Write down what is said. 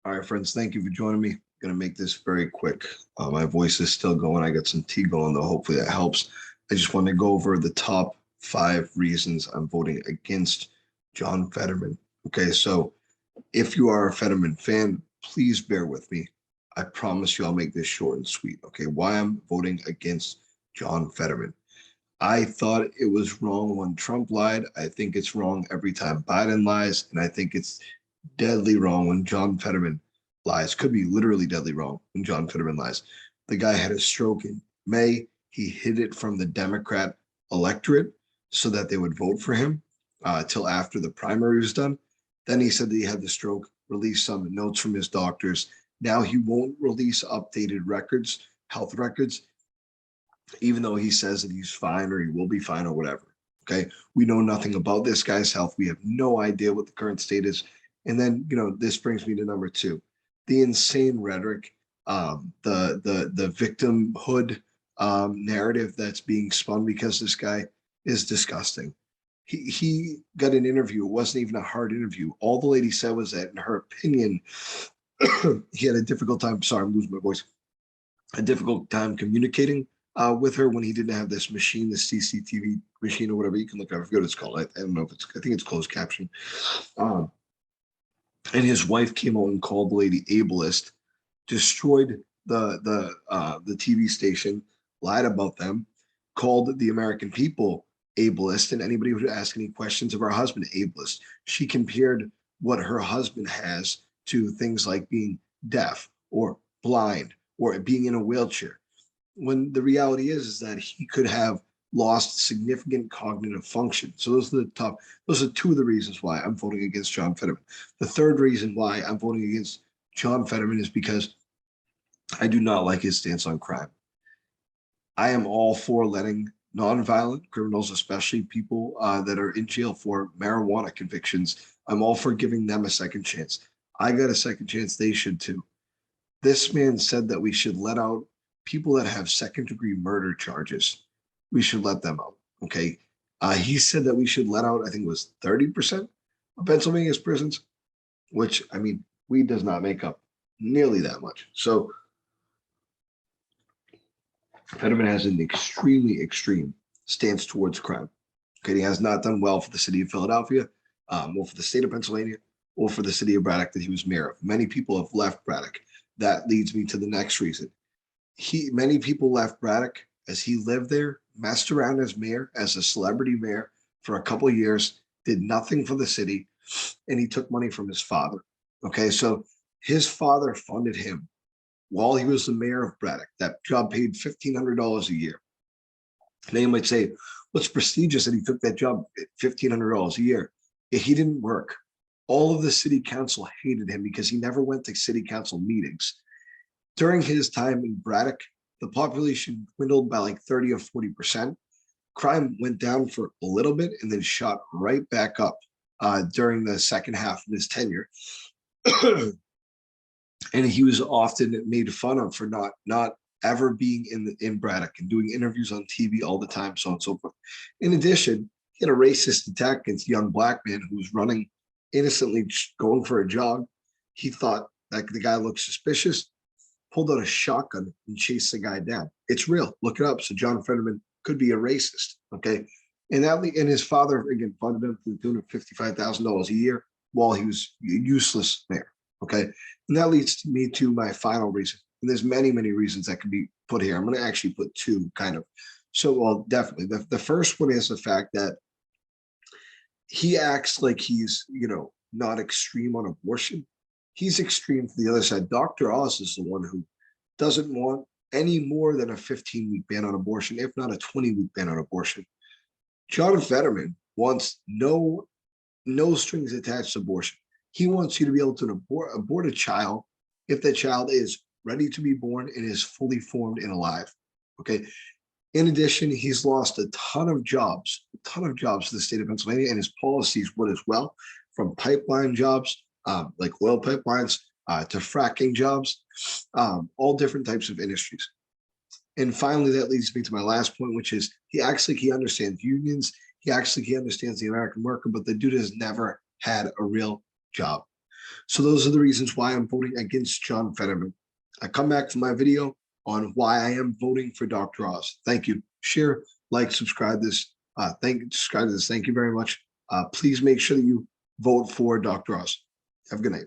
All right, friends, thank you for joining me. Going to make this very quick. My voice is still going. I got some tea going, though. Hopefully that helps. I just want to go over the top 5 reasons I'm voting against John Fetterman. Okay, so if you are a Fetterman fan, please bear with me. I promise you I'll make this short and sweet. Okay, why I'm voting against John Fetterman. I thought it was wrong when Trump lied. I think it's wrong every time Biden lies. And I think it's deadly wrong when John Fetterman lies. Could be literally deadly wrong when John Fetterman lies. The guy had a stroke in May. He hid it from the Democrat electorate so that they would vote for him till after the primary was done. Then he said that he had the stroke, released some notes from his doctors. Now he won't release updated records, health records, even though he says that he's fine or he will be fine or whatever. Okay. We know nothing about this guy's health. We have no idea what the current state is. And then, this brings me to number two, the insane rhetoric, the victimhood narrative that's being spun because this guy is disgusting. He got an interview. It wasn't even a hard interview. All the lady said was that, in her opinion, he had a difficult time. Sorry, I'm losing my voice. A difficult time communicating with her when he didn't have this machine, this CCTV machine or whatever. You can look at. I forget what it's called. I don't know if it's. I think it's closed caption. Um, and his wife came out and called the lady ableist, destroyed the TV station, lied about them, called the American people ableist, and anybody who would ask any questions of her husband ableist. She compared what her husband has to things like being deaf or blind or being in a wheelchair, when the reality is that he could have lost significant cognitive function. So those are two of the reasons why I'm voting against John Fetterman. The third reason why I'm voting against John Fetterman is because I do not like his stance on crime. I am all for letting nonviolent criminals, especially people that are in jail for marijuana convictions, I'm all for giving them a second chance. I got a second chance, they should too. This man said that we should let out people that have second-degree murder charges. We should let them out. Okay. He said that we should let out, I think it was 30% of Pennsylvania's prisons, which, I mean, weed does not make up nearly that much. So Fetterman has an extremely extreme stance towards crime. Okay. He has not done well for the city of Philadelphia, or for the state of Pennsylvania, or for the city of Braddock that he was mayor of. Many people have left Braddock. That leads me to the next reason. Many people left Braddock as he lived there, messed around as mayor, as a celebrity mayor for a couple of years, did nothing for the city, and he took money from his father. Okay, so his father funded him while he was the mayor of Braddock. That job paid $1,500 a year. Now you might say, what's prestigious that he took that job at $1,500 a year? He didn't work. All of the city council hated him because he never went to city council meetings. During his time in Braddock, the population dwindled by like 30 or 40%. Crime went down for a little bit and then shot right back up during the second half of his tenure. And he was often made fun of for not ever being in Braddock and doing interviews on TV all the time, so on and so forth. In addition, he had a racist attack against a young black man who was running innocently, going for a jog. He thought that the guy looked suspicious, pulled out a shotgun and chased the guy down. It's real. Look it up. So John Fetterman could be a racist. Okay. And his father, again, funded him to the tune of $55,000 a year while he was useless mayor. Okay. And that leads me to my final reason. And there's many, many reasons that can be put here. I'm going to actually put two kind of. So, well, definitely. The first one is the fact that he acts like he's, not extreme on abortion. He's extreme to the other side. Dr. Oz is the one who doesn't want any more than a 15-week ban on abortion, if not a 20-week ban on abortion. John Fetterman wants no strings attached to abortion. He wants you to be able to abort a child if that child is ready to be born and is fully formed and alive. Okay. In addition, he's lost a ton of jobs to the state of Pennsylvania, and his policies would as well, from pipeline jobs, like oil pipelines, to fracking jobs, all different types of industries. And finally, that leads me to my last point, which is he acts like he understands unions. He acts like he understands the American worker, but the dude has never had a real job. So those are the reasons why I'm voting against John Fetterman. I come back for my video on why I am voting for Dr. Oz. Thank you. Share, like, subscribe this. Subscribe to this. Thank you very much. Please make sure that you vote for Dr. Oz. Have a good night.